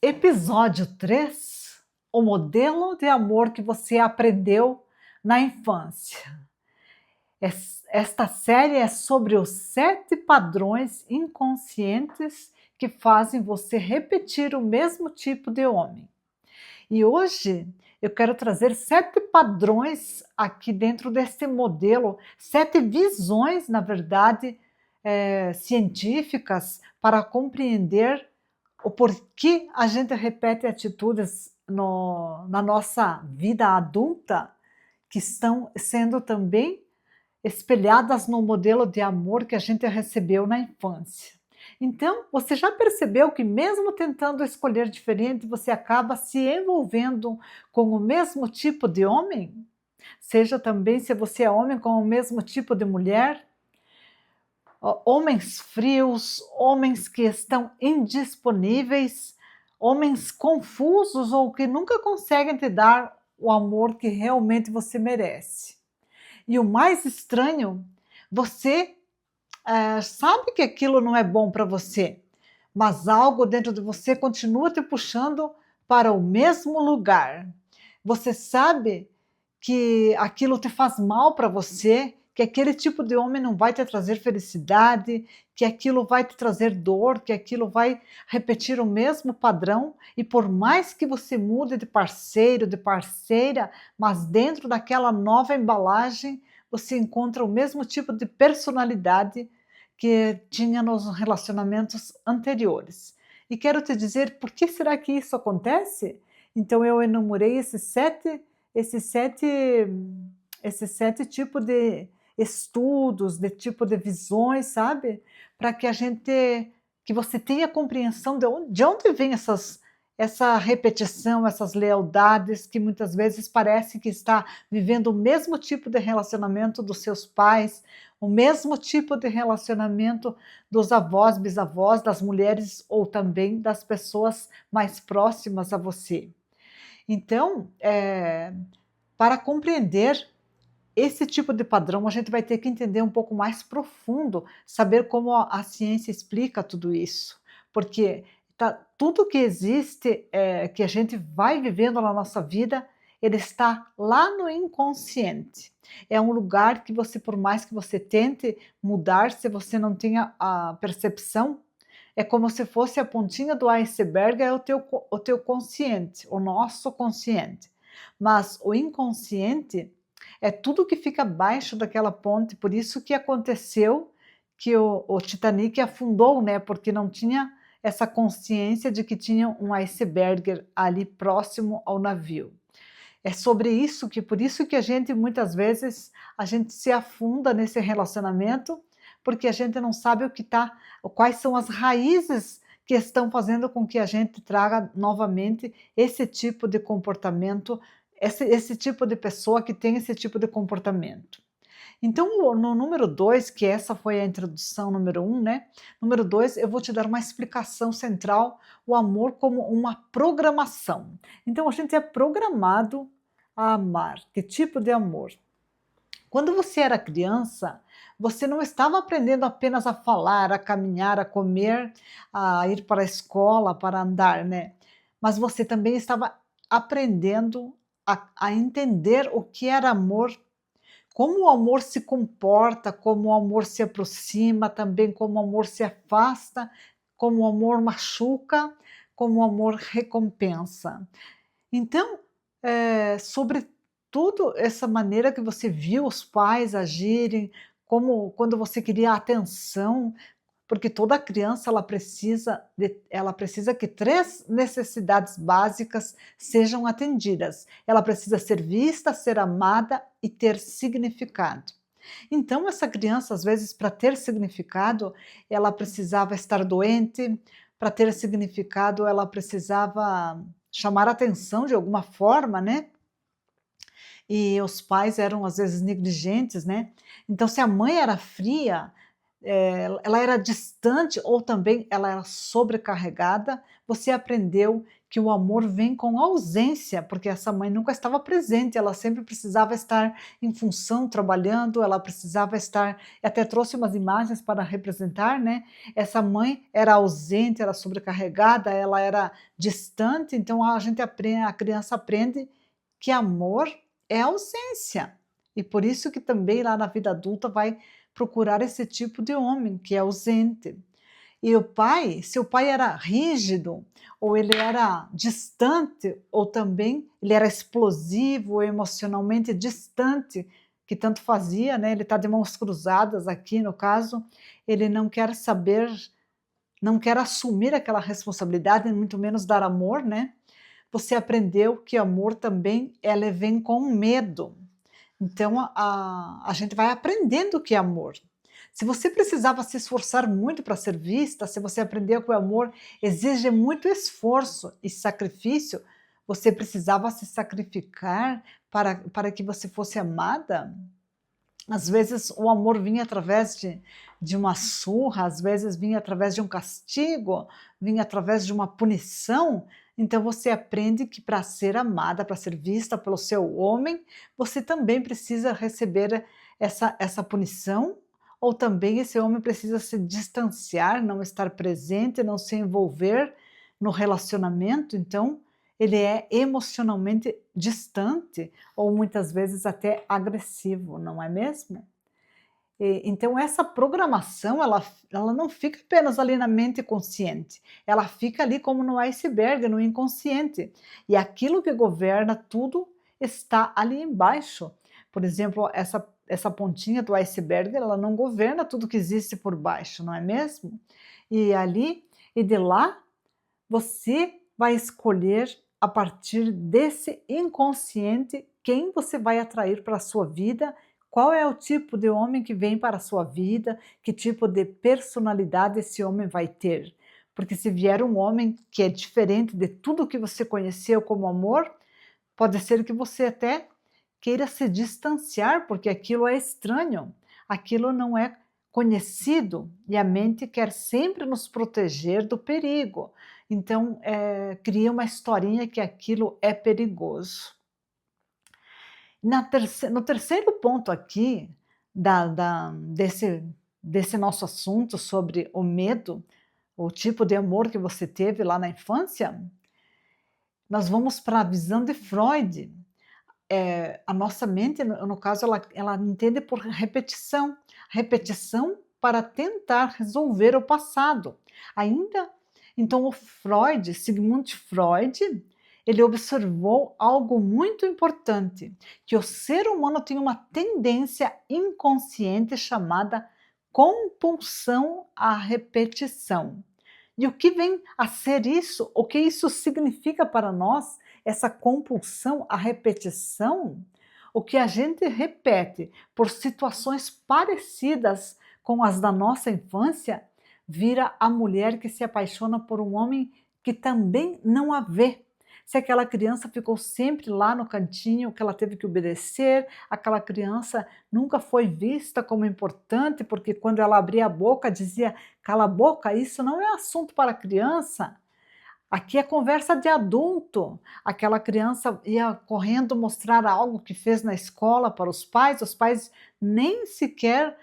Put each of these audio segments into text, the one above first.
Episódio 3: o modelo de amor que você aprendeu na infância. Esta série é sobre os 7 padrões inconscientes que fazem você repetir o mesmo tipo de homem. E hoje eu quero trazer 7 padrões aqui dentro desse modelo, 7 visões, na verdade, científicas para compreender o porquê a gente repete atitudes na nossa vida adulta que estão sendo também espelhadas no modelo de amor que a gente recebeu na infância. Então, você já percebeu que mesmo tentando escolher diferente, você acaba se envolvendo com o mesmo tipo de homem? Seja também se você é homem com o mesmo tipo de mulher? Homens frios, homens que estão indisponíveis, homens confusos ou que nunca conseguem te dar o amor que realmente você merece. E o mais estranho, você sabe que aquilo não é bom para você, mas algo dentro de você continua te puxando para o mesmo lugar. Você sabe que aquilo te faz mal para você, que aquele tipo de homem não vai te trazer felicidade, que aquilo vai te trazer dor, que aquilo vai repetir o mesmo padrão, e por mais que você mude de parceiro, de parceira, mas dentro daquela nova embalagem, você encontra o mesmo tipo de personalidade que tinha nos relacionamentos anteriores. E quero te dizer por que será que isso acontece? Então eu enumerei esses sete, esses 7 tipos de estudos, de tipo de visões, sabe? Para que a gente, que você tenha compreensão de onde vem essa repetição, essas lealdades que muitas vezes parece que está vivendo o mesmo tipo de relacionamento dos seus pais, o mesmo tipo de relacionamento dos avós, bisavós, das mulheres ou também das pessoas mais próximas a você. Então, para compreender esse tipo de padrão, a gente vai ter que entender um pouco mais profundo, saber como a ciência explica tudo isso, porque tudo que existe, que a gente vai vivendo na nossa vida, ele está lá no inconsciente. É um lugar que você, por mais que você tente mudar, se você não tenha a percepção, é como se fosse a pontinha do iceberg, é o teu consciente, o nosso consciente. Mas o inconsciente é tudo que fica abaixo daquela ponte, por isso que aconteceu que o Titanic afundou, né? Porque não tinha essa consciência de que tinha um iceberg ali próximo ao navio. É sobre isso que, por isso que a gente muitas vezes a gente se afunda nesse relacionamento, porque a gente não sabe quais são as raízes que estão fazendo com que a gente traga novamente esse tipo de comportamento, esse tipo de pessoa que tem esse tipo de comportamento. Então, no número 2, que essa foi a introdução número 1, né? Número 2, eu vou te dar uma explicação central, o amor como uma programação. Então, a gente é programado a amar. Que tipo de amor? Quando você era criança, você não estava aprendendo apenas a falar, a caminhar, a comer, a ir para a escola, para andar, né? Mas você também estava aprendendo a entender o que era amor, como o amor se comporta, como o amor se aproxima, também como o amor se afasta, como o amor machuca, como o amor recompensa. Então, sobre tudo essa maneira que você viu os pais agirem, como quando você queria atenção, porque toda criança ela precisa que 3 necessidades básicas sejam atendidas. Ela precisa ser vista, ser amada e ter significado. Então essa criança, às vezes, para ter significado, ela precisava estar doente, para ter significado ela precisava chamar atenção de alguma forma, né? E os pais eram às vezes negligentes, né? Então se a mãe era fria, ela era distante ou também ela era sobrecarregada, você aprendeu que o amor vem com ausência, porque essa mãe nunca estava presente, ela sempre precisava estar em função, trabalhando, ela precisava estar, até trouxe umas imagens para representar, né? Essa mãe era ausente, era sobrecarregada, ela era distante, então a gente aprende, a criança aprende que amor é ausência. E por isso que também lá na vida adulta vai procurar esse tipo de homem que é ausente. E o pai, se o pai era rígido, ou ele era distante, ou também ele era explosivo, emocionalmente distante, que tanto fazia, né? Ele está de mãos cruzadas aqui no caso, ele não quer saber, não quer assumir aquela responsabilidade, muito menos dar amor, né? Você aprendeu que amor também ela vem com medo. Então a gente vai aprendendo o que é amor. Se você precisava se esforçar muito para ser vista, se você aprendeu que o amor exige muito esforço e sacrifício, você precisava se sacrificar para que você fosse amada? Às vezes o amor vinha através de uma surra, às vezes vinha através de um castigo, vinha através de uma punição. Então você aprende que para ser amada, para ser vista pelo seu homem, você também precisa receber essa punição, ou também esse homem precisa se distanciar, não estar presente, não se envolver no relacionamento. Então ele é emocionalmente distante ou muitas vezes até agressivo, não é mesmo? Então essa programação ela não fica apenas ali na mente consciente, ela fica ali como no iceberg, no inconsciente, e aquilo que governa tudo está ali embaixo. Por exemplo, essa pontinha do iceberg, ela não governa tudo que existe por baixo, não é mesmo? E ali, e de lá, você vai escolher, a partir desse inconsciente, quem você vai atrair para a sua vida, qual é o tipo de homem que vem para a sua vida, que tipo de personalidade esse homem vai ter. Porque se vier um homem que é diferente de tudo que você conheceu como amor, pode ser que você até queira se distanciar, porque aquilo é estranho, aquilo não é conhecido e a mente quer sempre nos proteger do perigo. Então, cria uma historinha que aquilo é perigoso. No terceiro ponto aqui, desse nosso assunto sobre o medo, o tipo de amor que você teve lá na infância, nós vamos para a visão de Freud. A nossa mente, no caso, ela entende por repetição, repetição para tentar resolver o passado. Ainda, então o Freud, Sigmund Freud, ele observou algo muito importante, que o ser humano tem uma tendência inconsciente chamada compulsão à repetição. E o que vem a ser isso? O que isso significa para nós? Essa compulsão à repetição? O que a gente repete por situações parecidas com as da nossa infância, vira a mulher que se apaixona por um homem que também não a vê. Se aquela criança ficou sempre lá no cantinho, que ela teve que obedecer, aquela criança nunca foi vista como importante, porque quando ela abria a boca dizia: cala a boca, isso não é assunto para criança. Aqui é conversa de adulto. Aquela criança ia correndo mostrar algo que fez na escola para os pais nem sequer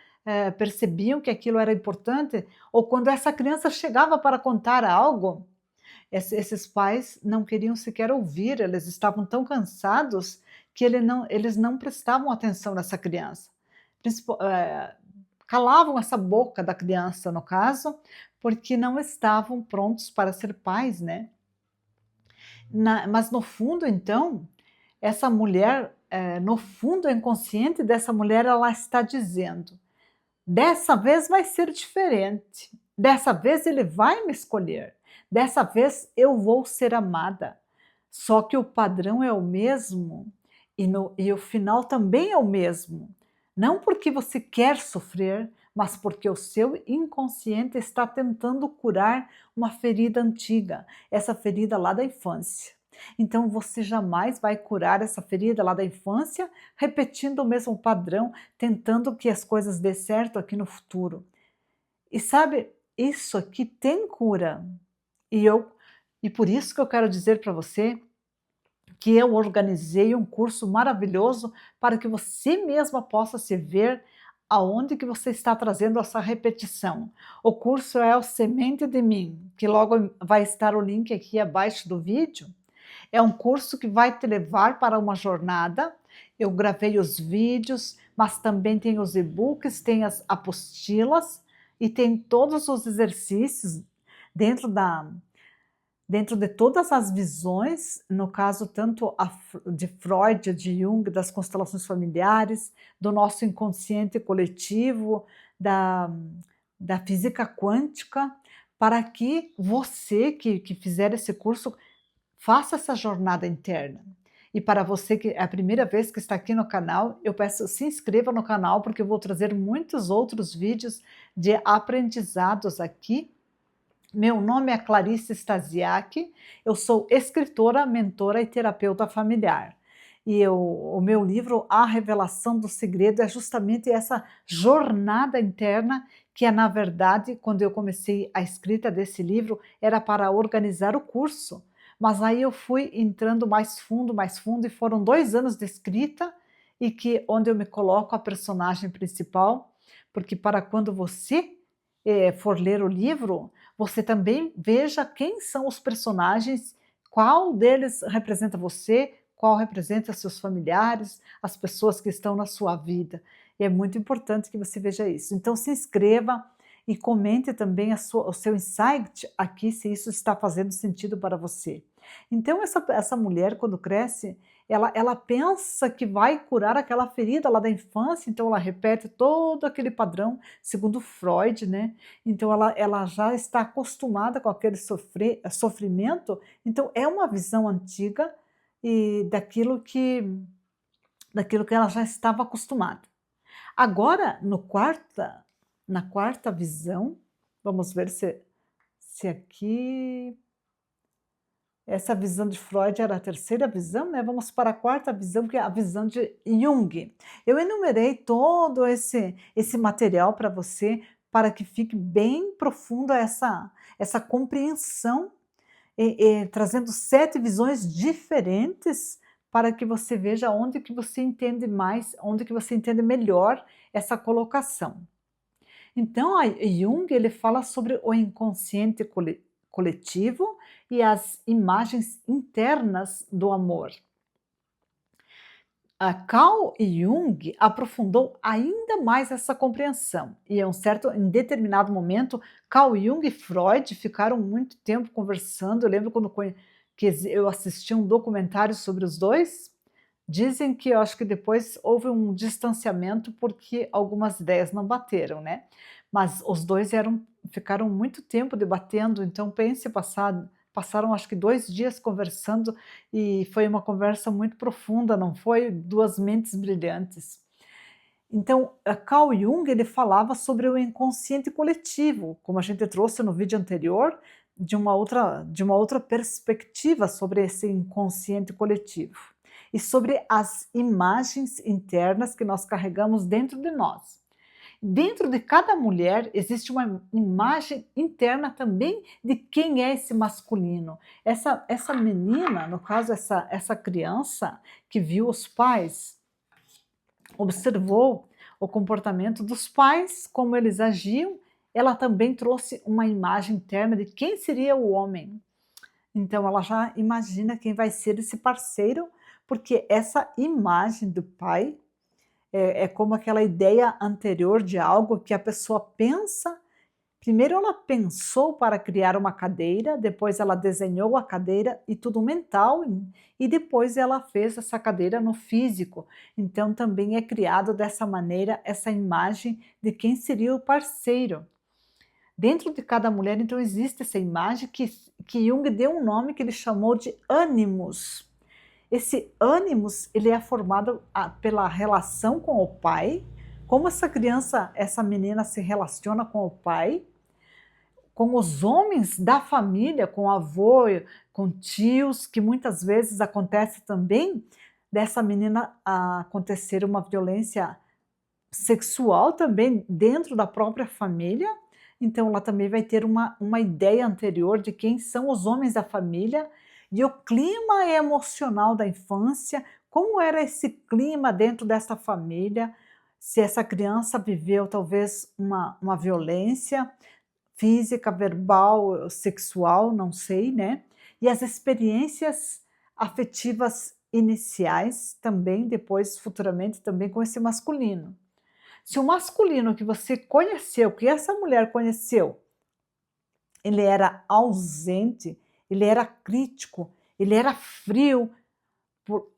percebiam que aquilo era importante, ou quando essa criança chegava para contar algo, esses pais não queriam sequer ouvir, eles estavam tão cansados que eles não prestavam atenção nessa criança. Calavam essa boca da criança, no caso, porque não estavam prontos para ser pais, né? Mas no fundo, então, essa mulher, no fundo inconsciente dessa mulher, ela está dizendo: dessa vez vai ser diferente, dessa vez ele vai me escolher, dessa vez eu vou ser amada. Só que o padrão é o mesmo e o final também é o mesmo. Não porque você quer sofrer, mas porque o seu inconsciente está tentando curar uma ferida antiga, essa ferida lá da infância. Então você jamais vai curar essa ferida lá da infância repetindo o mesmo padrão, tentando que as coisas dê certo aqui no futuro. E sabe, isso aqui tem cura. E por isso que eu quero dizer para você que eu organizei um curso maravilhoso para que você mesma possa se ver aonde que você está trazendo essa repetição. O curso é o Semente de Mim, que logo vai estar o link aqui abaixo do vídeo. É um curso que vai te levar para uma jornada. Eu gravei os vídeos, mas também tem os e-books, tem as apostilas e tem todos os exercícios dentro dentro de todas as visões, no caso tanto de Freud, de Jung, das constelações familiares, do nosso inconsciente coletivo, da física quântica, para que você que fizer esse curso faça essa jornada interna. E para você que é a primeira vez que está aqui no canal, eu peço se inscreva no canal, porque eu vou trazer muitos outros vídeos de aprendizados aqui. Meu nome é Clarice Stasiak, eu sou escritora, mentora e terapeuta familiar. E o meu livro, A Revelação do Segredo, é justamente essa jornada interna que é, na verdade, quando eu comecei a escrita desse livro, era para organizar o curso. Mas aí eu fui entrando mais fundo, e foram 2 anos de escrita, e que onde eu me coloco a personagem principal, porque para quando você for ler o livro, você também veja quem são os personagens, qual deles representa você, qual representa seus familiares, as pessoas que estão na sua vida. E é muito importante que você veja isso. Então se inscreva e comente também o seu insight aqui, se isso está fazendo sentido para você. Então essa mulher, quando cresce, ela pensa que vai curar aquela ferida lá da infância, então ela repete todo aquele padrão, segundo Freud, né? Então ela já está acostumada com aquele sofrimento, então é uma visão antiga e daquilo que ela já estava acostumada. Agora, na quarta visão, vamos ver se aqui essa visão de Freud era a terceira visão, né? Vamos para a quarta visão, que é a visão de Jung. Eu enumerei todo esse material para você, para que fique bem profunda essa compreensão, trazendo 7 visões diferentes para que você veja onde que você entende mais, onde que você entende melhor essa colocação. Então, a Jung ele fala sobre o inconsciente coletivo e as imagens internas do amor. A Carl Jung aprofundou ainda mais essa compreensão, e em determinado momento, Carl Jung e Freud ficaram muito tempo conversando. Eu lembro que eu assisti um documentário sobre os dois. Dizem que eu acho que depois houve um distanciamento porque algumas ideias não bateram, né? Mas os dois ficaram muito tempo debatendo, então pense, passaram acho que 2 dias conversando, e foi uma conversa muito profunda, não foi? 2 mentes brilhantes. Então, Carl Jung ele falava sobre o inconsciente coletivo, como a gente trouxe no vídeo anterior, de uma outra perspectiva sobre esse inconsciente coletivo e sobre as imagens internas que nós carregamos dentro de nós. Dentro de cada mulher existe uma imagem interna também de quem é esse masculino. Essa menina, no caso essa criança que viu os pais, observou o comportamento dos pais, como eles agiam, ela também trouxe uma imagem interna de quem seria o homem. Então ela já imagina quem vai ser esse parceiro, porque essa imagem do pai é como aquela ideia anterior de algo que a pessoa pensa. Primeiro ela pensou para criar uma cadeira, depois ela desenhou a cadeira e tudo mental, e depois ela fez essa cadeira no físico. Então também é criado dessa maneira essa imagem de quem seria o parceiro. Dentro de cada mulher, então, existe essa imagem que Jung deu um nome que ele chamou de ânimos. Esse ânimos ele é formado pela relação com o pai, como essa menina se relaciona com o pai, com os homens da família, com o avô, com tios, que muitas vezes acontece também dessa menina acontecer uma violência sexual também dentro da própria família. então ela também vai ter uma ideia anterior de quem são os homens da família e o clima emocional da infância, como era esse clima dentro dessa família, se essa criança viveu talvez uma violência física, verbal, sexual, não sei, né? E as experiências afetivas iniciais também, depois, futuramente, também com esse masculino. Se o masculino que você conheceu, que essa mulher conheceu, ele era ausente, ele era crítico, ele era frio,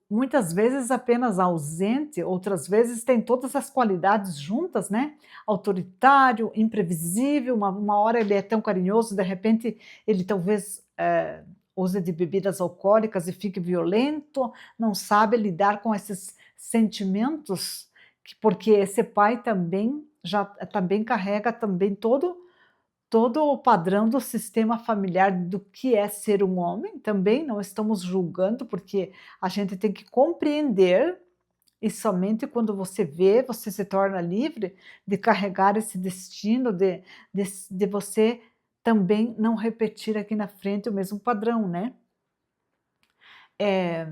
muitas vezes apenas ausente, outras vezes tem todas as qualidades juntas, né? Autoritário, imprevisível, uma hora ele é tão carinhoso, de repente ele talvez use de bebidas alcoólicas e fique violento, não sabe lidar com esses sentimentos, porque esse pai também já também carrega também todo o padrão do sistema familiar do que é ser um homem, também não estamos julgando, porque a gente tem que compreender, e somente quando você vê, você se torna livre de carregar esse destino, de você também não repetir aqui na frente o mesmo padrão, né? Eh,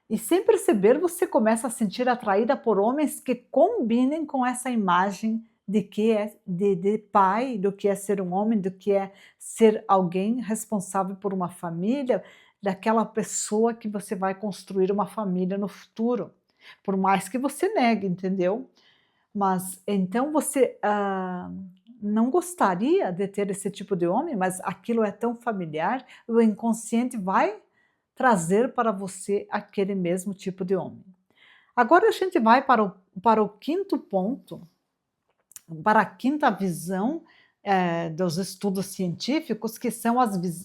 e sem perceber, você começa a sentir atraída por homens que combinem com essa imagem de que é de pai, do que é ser um homem, do que é ser alguém responsável por uma família, daquela pessoa que você vai construir uma família no futuro, por mais que você negue, entendeu? Mas então você não gostaria de ter esse tipo de homem, mas aquilo é tão familiar, o inconsciente vai trazer para você aquele mesmo tipo de homem. Agora a gente vai para o quinto ponto, para a quinta visão dos estudos científicos, que são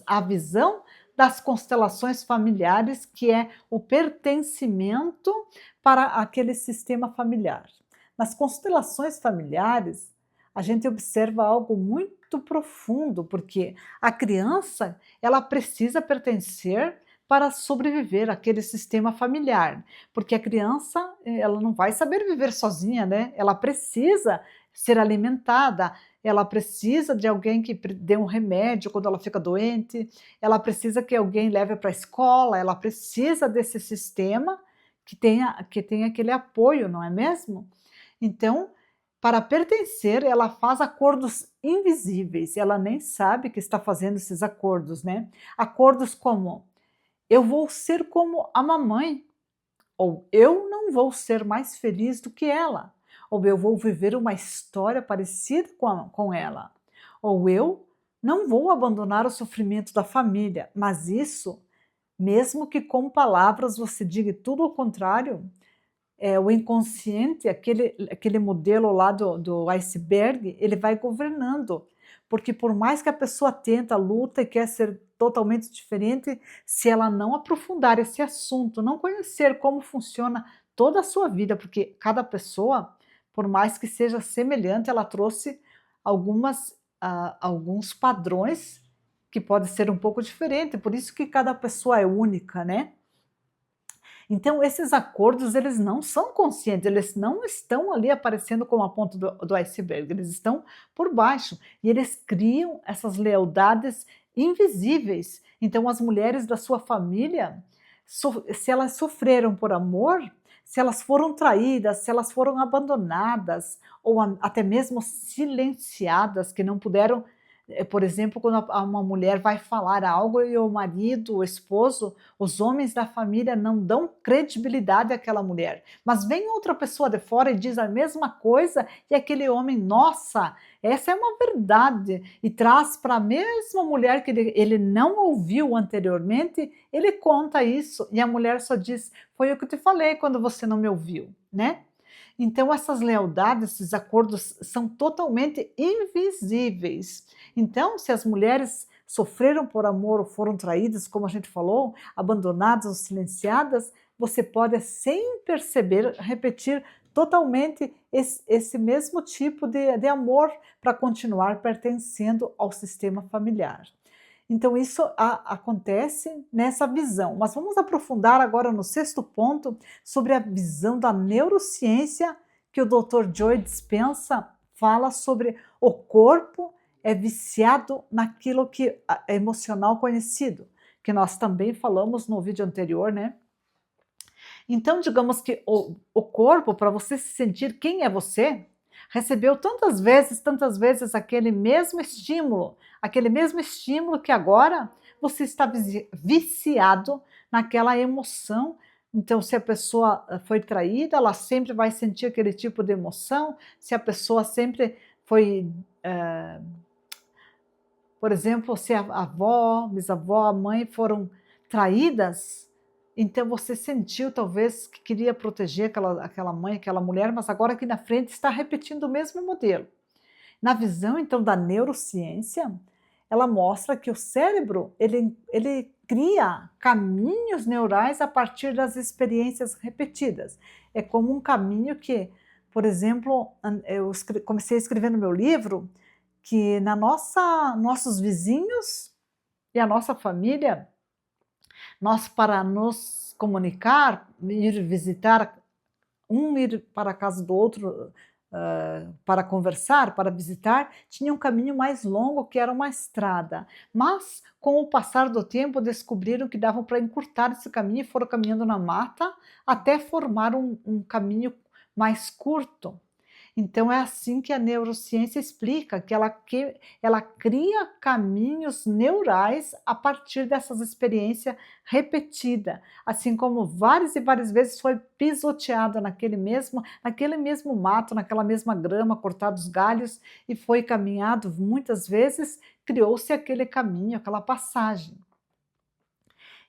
a visão das constelações familiares, que é o pertencimento para aquele sistema familiar. Nas constelações familiares, a gente observa algo muito profundo, porque a criança ela precisa pertencer para sobreviver àquele sistema familiar, porque a criança ela não vai saber viver sozinha, né? Ela precisa ser alimentada, ela precisa de alguém que dê um remédio quando ela fica doente, ela precisa que alguém leve para a escola, ela precisa desse sistema que tenha aquele apoio, não é mesmo? Então, para pertencer, ela faz acordos invisíveis, ela nem sabe que está fazendo esses acordos, né? Acordos como: eu vou ser como a mamãe, ou eu não vou ser mais feliz do que ela, ou eu vou viver uma história parecida com ela, ou eu não vou abandonar o sofrimento da família, mas isso, mesmo que com palavras você diga tudo o contrário, o inconsciente, aquele modelo lá do iceberg, ele vai governando, porque por mais que a pessoa tenta, luta e quer ser totalmente diferente, se ela não aprofundar esse assunto, não conhecer como funciona toda a sua vida, porque cada pessoa, por mais que seja semelhante, ela trouxe alguns padrões que podem ser um pouco diferentes, por isso que cada pessoa é única, né? Então, esses acordos, eles não são conscientes, eles não estão ali aparecendo como a ponta do iceberg, eles estão por baixo e eles criam essas lealdades invisíveis. Então, as mulheres da sua família, se elas sofreram por amor, se elas foram traídas, se elas foram abandonadas ou até mesmo silenciadas, que não puderam por exemplo, quando uma mulher vai falar algo e o marido, o esposo, os homens da família não dão credibilidade àquela mulher, mas vem outra pessoa de fora e diz a mesma coisa e aquele homem, nossa, essa é uma verdade, e traz para a mesma mulher que ele não ouviu anteriormente, ele conta isso e a mulher só diz, foi o que eu te falei quando você não me ouviu, né? Então, essas lealdades, esses acordos são totalmente invisíveis. Então, se as mulheres sofreram por amor ou foram traídas, como a gente falou, abandonadas ou silenciadas, você pode, sem perceber, repetir totalmente esse mesmo tipo de amor para continuar pertencendo ao sistema familiar. Então, isso acontece nessa visão. Mas vamos aprofundar agora no sexto ponto sobre a visão da neurociência, que o Dr. Joe Dispenza fala sobre o corpo é viciado naquilo que é emocional conhecido, que nós também falamos no vídeo anterior, né? Então, digamos que o corpo, para você se sentir quem é você, recebeu tantas vezes aquele mesmo estímulo que agora você está viciado naquela emoção. Então, se a pessoa foi traída, ela sempre vai sentir aquele tipo de emoção. Se a pessoa sempre foi, eh, por exemplo, se a avó, bisavó, a mãe foram traídas, então você sentiu talvez que queria proteger aquela mãe, aquela mulher, mas agora aqui na frente está repetindo o mesmo modelo. Na visão então da neurociência, ela mostra que o cérebro ele cria caminhos neurais a partir das experiências repetidas. É como um caminho que, por exemplo, eu comecei a escrever no meu livro que nossos vizinhos e a nossa família, nós para nos comunicar, ir visitar, um ir para a casa do outro, para conversar, para visitar, tinha um caminho mais longo que era uma estrada. Mas, com o passar do tempo, descobriram que davam para encurtar esse caminho e foram caminhando na mata até formar um caminho mais curto. Então, é assim que a neurociência explica que ela cria caminhos neurais a partir dessas experiências repetidas, assim como várias e várias vezes foi pisoteada naquele mesmo mato, naquela mesma grama, cortados galhos e foi caminhado muitas vezes, criou-se aquele caminho, aquela passagem.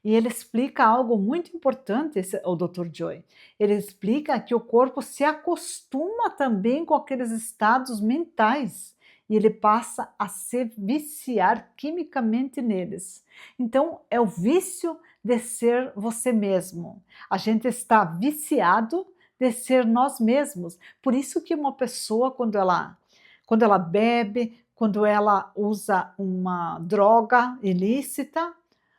E ele explica algo muito importante, o Dr. Joy. Ele explica que o corpo se acostuma também com aqueles estados mentais e ele passa a se viciar quimicamente neles. Então, é o vício de ser você mesmo. A gente está viciado de ser nós mesmos. Por isso que uma pessoa, quando ela bebe, quando ela usa uma droga ilícita,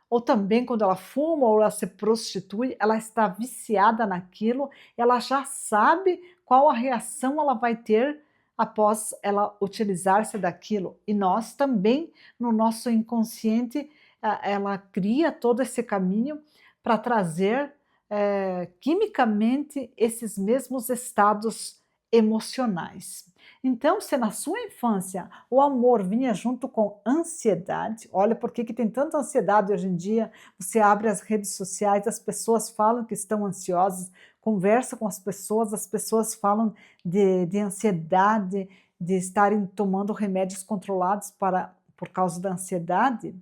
ou também quando ela fuma ou ela se prostitui, ela está viciada naquilo, ela já sabe qual a reação ela vai ter após ela utilizar-se daquilo. E nós também, no nosso inconsciente, ela cria todo esse caminho para trazer quimicamente esses mesmos estados emocionais. Então, se na sua infância o amor vinha junto com ansiedade, olha por que tem tanta ansiedade hoje em dia, você abre as redes sociais, as pessoas falam que estão ansiosas, conversa com as pessoas falam de ansiedade, de estarem tomando remédios controlados por causa da ansiedade.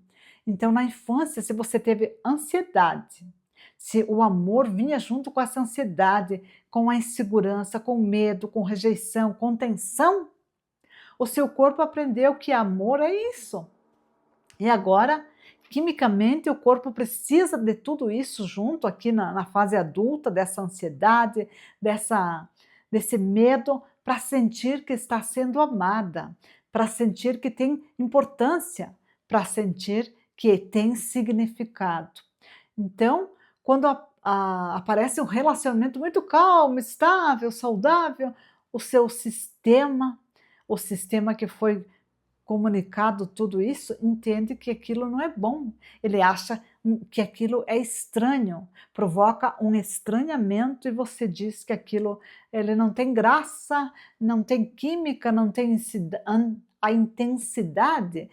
Então, na infância, se você teve ansiedade, se o amor vinha junto com essa ansiedade, com a insegurança, com medo, com rejeição, com tensão, o seu corpo aprendeu que amor é isso. E agora, quimicamente, o corpo precisa de tudo isso junto aqui na fase adulta, dessa ansiedade, desse medo, para sentir que está sendo amada, para sentir que tem importância, para sentir que tem significado. Então, quando aparece um relacionamento muito calmo, estável, saudável, o sistema que foi comunicado tudo isso, entende que aquilo não é bom. Ele acha que aquilo é estranho, provoca um estranhamento e você diz que aquilo ele não tem graça, não tem química, não tem a intensidade.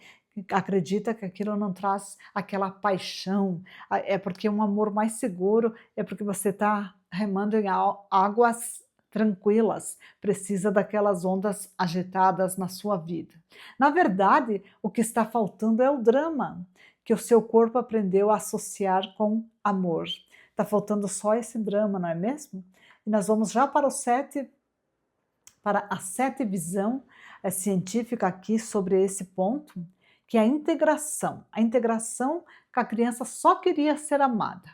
Acredita que aquilo não traz aquela paixão, é porque é um amor mais seguro, é porque você está remando em águas tranquilas, precisa daquelas ondas agitadas na sua vida. Na verdade, o que está faltando é o drama, que o seu corpo aprendeu a associar com amor. Está faltando só esse drama, não é mesmo? E nós vamos já para a sete visão científica aqui sobre esse ponto, que é a integração que a criança só queria ser amada.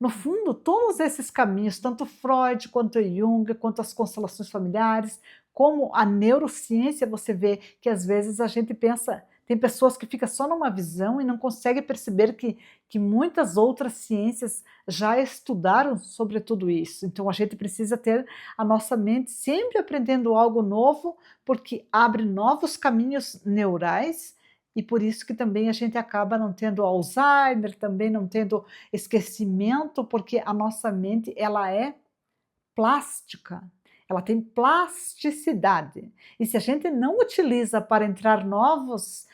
No fundo, todos esses caminhos, tanto Freud, quanto Jung, quanto as constelações familiares, como a neurociência, você vê que às vezes a gente pensa, Tem pessoas que ficam só numa visão e não conseguem perceber que muitas outras ciências já estudaram sobre tudo isso. Então a gente precisa ter a nossa mente sempre aprendendo algo novo, porque abre novos caminhos neurais, e por isso que também a gente acaba não tendo Alzheimer, também não tendo esquecimento, porque a nossa mente ela é plástica, ela tem plasticidade. E se a gente não utiliza para entrar novas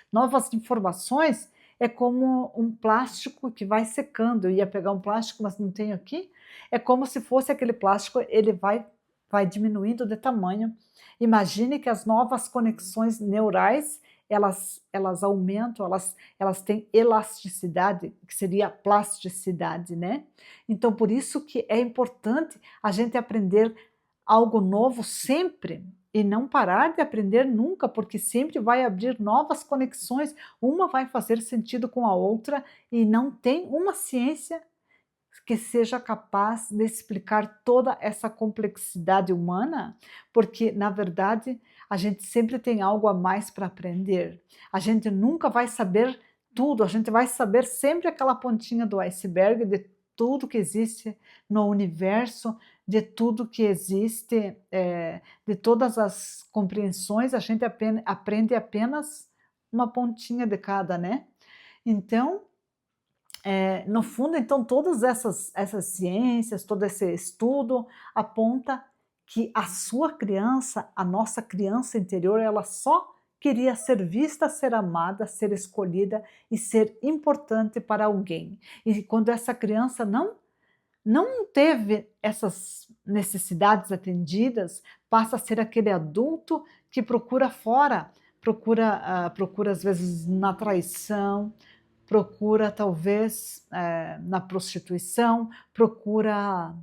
informações, é como um plástico que vai secando. Eu ia pegar um plástico, mas não tenho aqui. É como se fosse aquele plástico, ele vai diminuindo de tamanho. Imagine que as novas conexões neurais, elas aumentam, elas têm elasticidade, que seria plasticidade, né? Então, por isso que é importante a gente aprender algo novo sempre e não parar de aprender nunca, porque sempre vai abrir novas conexões, uma vai fazer sentido com a outra e não tem uma ciência que seja capaz de explicar toda essa complexidade humana, porque na verdade a gente sempre tem algo a mais para aprender. A gente nunca vai saber tudo, a gente vai saber sempre aquela pontinha do iceberg de tudo que existe no universo, de tudo que existe, de todas as compreensões, a gente aprende apenas uma pontinha de cada, né? Então, no fundo, então, todas essas ciências, todo esse estudo aponta que a sua criança, a nossa criança interior, ela só queria ser vista, ser amada, ser escolhida e ser importante para alguém. E quando essa criança não teve essas necessidades atendidas, passa a ser aquele adulto que procura fora, procura às vezes na traição, procura talvez na prostituição, procura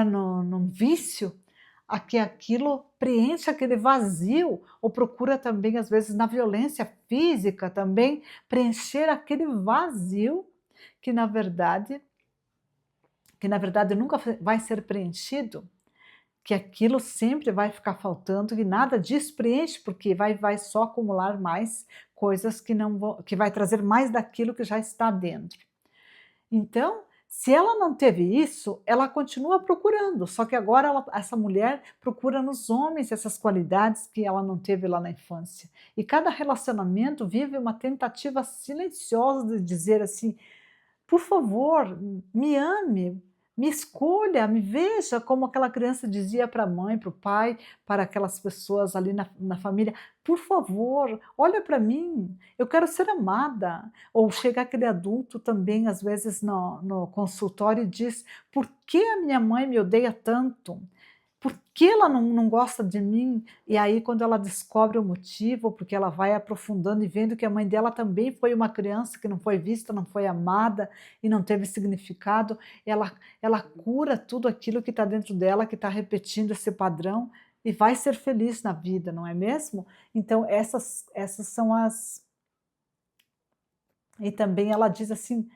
no vício, a que aquilo preencha aquele vazio, ou procura também às vezes na violência física também preencher aquele vazio que na verdade nunca vai ser preenchido, que aquilo sempre vai ficar faltando e nada disso preenche, porque vai só acumular mais coisas que vai trazer mais daquilo que já está dentro. Então, se ela não teve isso, ela continua procurando, só que agora essa mulher procura nos homens essas qualidades que ela não teve lá na infância. E cada relacionamento vive uma tentativa silenciosa de dizer assim: por favor, me ame, me escolha, me veja, como aquela criança dizia para a mãe, para o pai, para aquelas pessoas ali na família: por favor, olha para mim, eu quero ser amada. Ou chega aquele adulto também, às vezes, no consultório e diz: por que a minha mãe me odeia tanto? Por que ela não gosta de mim? E aí, quando ela descobre o motivo, porque ela vai aprofundando e vendo que a mãe dela também foi uma criança que não foi vista, não foi amada e não teve significado, ela cura tudo aquilo que está dentro dela, que está repetindo esse padrão e vai ser feliz na vida, não é mesmo? Então, essas são as. E também ela diz assim: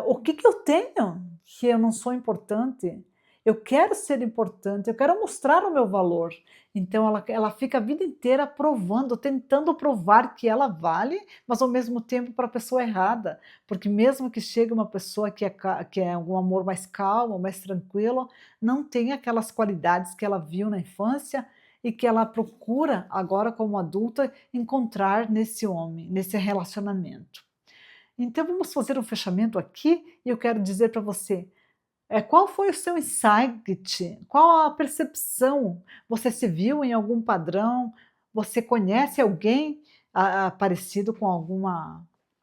o que que eu tenho que eu não sou importante? Eu quero ser importante, eu quero mostrar o meu valor. Então ela fica a vida inteira provando, tentando provar que ela vale, mas ao mesmo tempo para a pessoa errada. Porque mesmo que chegue uma pessoa que é um amor mais calmo, mais tranquilo, não tem aquelas qualidades que ela viu na infância e que ela procura agora como adulta encontrar nesse homem, nesse relacionamento. Então vamos fazer um fechamento aqui e eu quero dizer para você, qual foi o seu insight? Qual a percepção? Você se viu em algum padrão? Você conhece alguém parecido com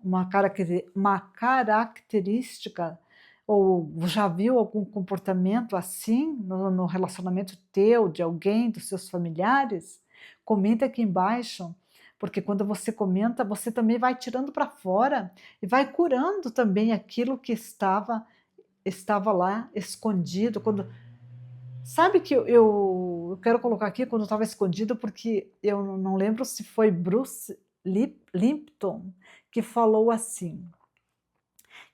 uma característica? Ou já viu algum comportamento assim no relacionamento teu, de alguém, dos seus familiares? Comenta aqui embaixo, porque quando você comenta, você também vai tirando para fora e vai curando também aquilo que estava lá escondido. Quando sabe que eu quero colocar aqui quando estava escondido, porque eu não lembro se foi Bruce Lipton que falou assim,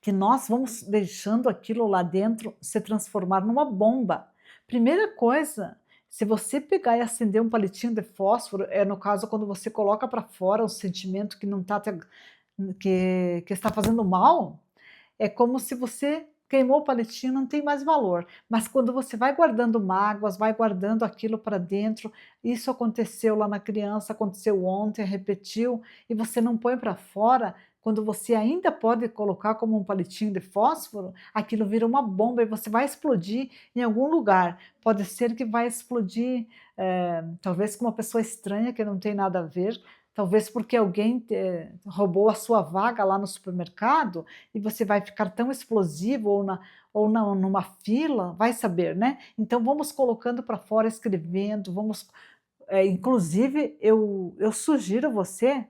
que nós vamos deixando aquilo lá dentro se transformar numa bomba. Primeira coisa, Se você pegar e acender um palitinho de fósforo, no caso quando você coloca para fora um sentimento que não está que está fazendo mal, é como se você queimou o palitinho, não tem mais valor. Mas quando você vai guardando mágoas, vai guardando aquilo para dentro, isso aconteceu lá na criança, aconteceu ontem, repetiu, e você não põe para fora, quando você ainda pode colocar como um palitinho de fósforo, aquilo vira uma bomba e você vai explodir em algum lugar. Pode ser que vai explodir, talvez com uma pessoa estranha que não tem nada a ver, talvez porque alguém roubou a sua vaga lá no supermercado e você vai ficar tão explosivo numa fila, vai saber, né? Então vamos colocando para fora, escrevendo, inclusive eu sugiro você,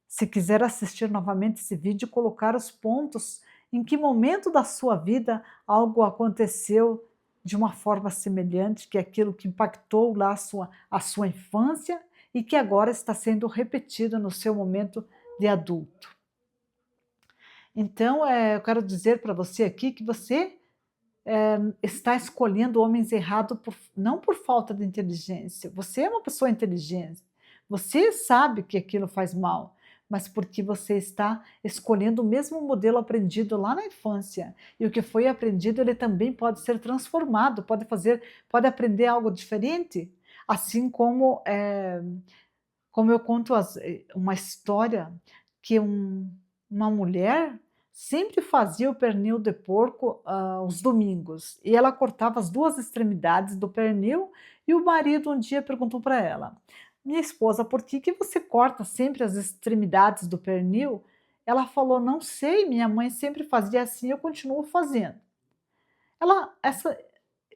se quiser assistir novamente esse vídeo, colocar os pontos em que momento da sua vida algo aconteceu de uma forma semelhante, que é aquilo que impactou lá a sua infância e que agora está sendo repetido no seu momento de adulto. Então, eu quero dizer para você aqui que você está escolhendo homens errados não por falta de inteligência. Você é uma pessoa inteligente, você sabe que aquilo faz mal, mas porque você está escolhendo o mesmo modelo aprendido lá na infância. E o que foi aprendido, ele também pode ser transformado, pode aprender algo diferente. Assim como eu conto uma história que uma mulher sempre fazia o pernil de porco aos domingos, e ela cortava as duas extremidades do pernil, e o marido um dia perguntou para ela: minha esposa, por que você corta sempre as extremidades do pernil? Ela falou: não sei, minha mãe sempre fazia assim, eu continuo fazendo. Ela, essa,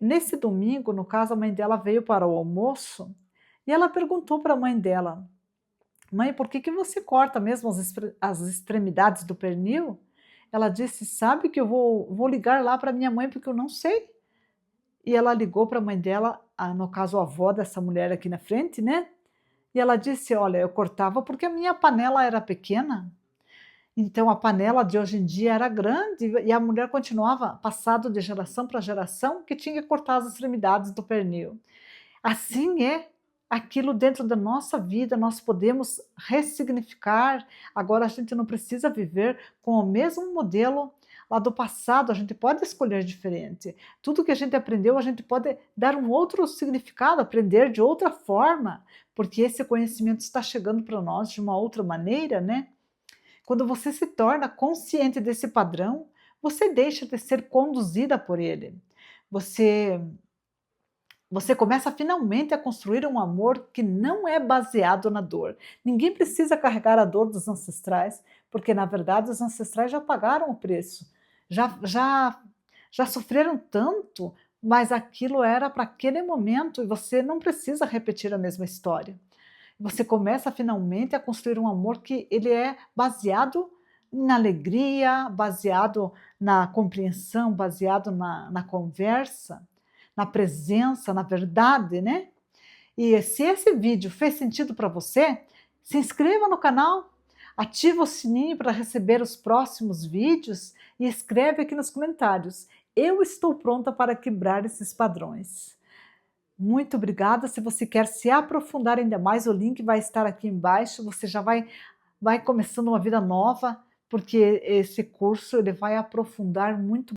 Nesse domingo, no caso, a mãe dela veio para o almoço e ela perguntou para a mãe dela: mãe, por que você corta mesmo as extremidades do pernil? Ela disse: sabe que eu vou ligar lá para minha mãe porque eu não sei. E ela ligou para a mãe dela, no caso a avó dessa mulher aqui na frente, né? E ela disse: olha, eu cortava porque a minha panela era pequena. Então a panela de hoje em dia era grande e a mulher continuava, passado de geração para geração, que tinha que cortar as extremidades do pernil. Assim é aquilo dentro da nossa vida, nós podemos ressignificar. Agora a gente não precisa viver com o mesmo modelo lá do passado, a gente pode escolher diferente. Tudo que a gente aprendeu, a gente pode dar um outro significado, aprender de outra forma, porque esse conhecimento está chegando para nós de uma outra maneira, né? Quando você se torna consciente desse padrão, você deixa de ser conduzida por ele. Você você começa finalmente a construir um amor que não é baseado na dor. Ninguém precisa carregar a dor dos ancestrais, porque na verdade os ancestrais já pagaram o preço, já, já, já sofreram tanto, mas aquilo era para aquele momento e você não precisa repetir a mesma história. Você começa finalmente a construir um amor que ele é baseado na alegria, baseado na compreensão, baseado na conversa, na presença, na verdade, né? E se esse vídeo fez sentido para você, se inscreva no canal, ativa o sininho para receber os próximos vídeos e escreve aqui nos comentários: eu estou pronta para quebrar esses padrões. Muito obrigada. Se você quer se aprofundar ainda mais, o link vai estar aqui embaixo. Você já vai começando uma vida nova, porque esse curso ele vai aprofundar muito